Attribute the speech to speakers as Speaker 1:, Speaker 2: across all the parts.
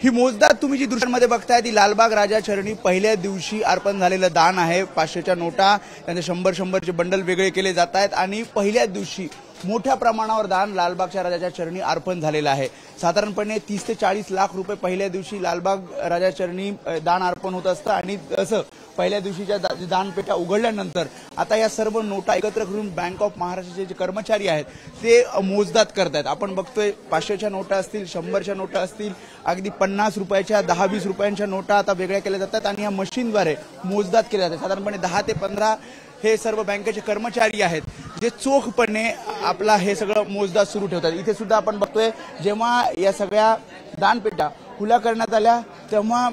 Speaker 1: ही मोजदाद तुम्ही जी दृश्यांमध्ये बघताय ती लालबाग राजा चरणी पहिल्या दिवशी अर्पण झालेलं दान आहे। 500च्या नोटा त्यांचे 100-100चे बंडल वेगळे केले जात आहेत आणि पहिल्या दिवशी मोठ्या प्रमाणावर दान लालबागच्या राजाच्या चरणी अर्पण झालेलं आहे। साधारणपणे 30 ते 40 लाख रुपये पहिल्या दिवशी लालबाग राजा चरणी दान अर्पण होत असतं आणि असं पहिल्या दिवशीच्या दानपेट्या उघडल्यानंतर आता या सर्व नोटा एकत्र करून बँक ऑफ महाराष्ट्राचे जे कर्मचारी आहेत ते मोजदाद करतायत। आपण बघतोय 500च्या नोटा असतील, 100च्या नोटा असतील, अगदी 50 रुपयाच्या 10-20 रुपयांच्या नोटा आता वेगळ्या केल्या जातात आणि या मशीनद्वारे मोजदाद केल्या जाते। साधारणपणे 10 ते 15 हे सर्व बँकेचे कर्मचारी आहेत जे चोखपणे आपला हे सगळं मोजदाद सुरू ठेवतात। इथे सुद्धा आपण बघतोय जेव्हा या सगळ्या दानपेट्या खुल्या करण्यात आल्या तेव्हा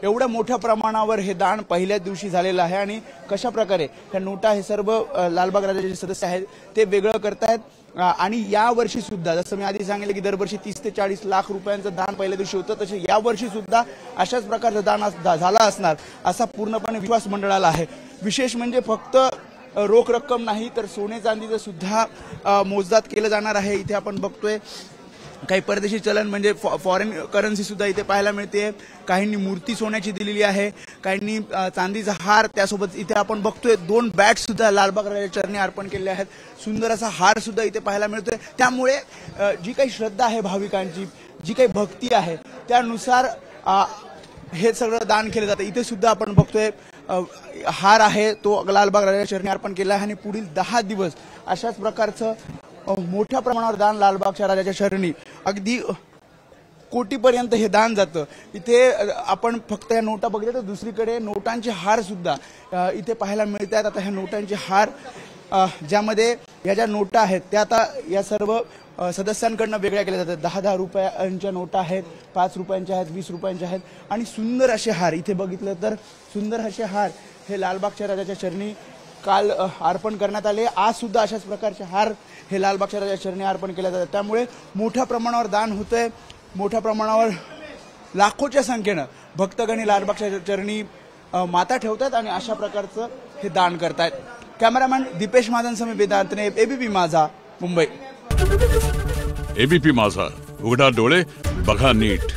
Speaker 1: एवढ्या मोठ्या प्रमाणावर हे दान पहिल्या दिवशी झालेलं आहे आणि कशा प्रकारे ह्या नोटा हे सर्व लालबाग राजाचे सदस्य आहेत ते वेगळं करतायत। आणि या वर्षी सुद्धा जसं मी आधी सांगितलं की दरवर्षी 30 ते 40 लाख रुपयांचं दान पहिल्या दिवशी होतं, तसे या वर्षी सुद्धा अशाच प्रकारचं दान झाला असणार असा पूर्णपणे विश्वास मंडळाला आहे। विशेष म्हणजे फक्त रोख रक्कम नाही तर सोने चांदीचं सुद्धा मोजदाद केलं जाणार आहे। इथे आपण बघतोय काही परदेशी चलन म्हणजे फॉरेन करन्सी सुद्धा इथे पाहायला मिळते। काहींनी मूर्ती सोन्याची दिलेली आहे, काहींनी चांदीचा हार, त्यासोबत इथे आपण बघतोय 2 बॅट सुद्धा लालबाग राजाच्या चरणी अर्पण केले आहेत। सुंदर असा हार सुद्धा इथे पाहायला मिळतोय। त्यामुळे जी काही श्रद्धा आहे भाविकांची, जी काही भक्ती आहे त्यानुसार हे सगळं दान केलं जातं। इथे सुद्धा आपण बघतोय हार आहे तो लालबाग राजाच्या चरणी अर्पण केला आहे आणि पुढील 10 दिवस अशाच प्रकारचं मोठ्या प्रमाणावर दान लालबागच्या राजाच्या चरणी अगदी कोटीपर्यंत हे दान जातं। इथे आपण फक्त या नोटा बघितल्या तर दुसरीकडे नोटांचे हार सुद्धा इथे पाहायला मिळतात। आता ह्या नोटांचे हार ज्यामध्ये या ज्या नोटा आहेत त्या आता या सर्व सदस्यांकडनं वेगळ्या केल्या जातात। 10-10 रुपयांच्या नोटा आहेत, 5 रुपयांच्या आहेत, 20 रुपयांच्या आहेत आणि सुंदर असे हार इथे बघितलं तर सुंदर असे हार हे लालबागच्या राजाच्या चरणी काल अर्पण करण्यात आले। आज सुद्धा अशाच प्रकारचे हार हे लालबागच्या राजाच्या चरणी अर्पण केले जातात। त्यामुळे मोठ्या प्रमाणावर दान होतंय, मोठ्या प्रमाणावर लाखोच्या संख्येनं भक्तगणी लालबागच्या चरणी माता ठेवतात आणि अशा प्रकारचं हे दान करतायत। कॅमेरामॅन दीपेश महाजनसह वेदांतने, एबीपी माझा, मुंबई।
Speaker 2: एबीपी माझा, उघडा डोळे बघा नीट।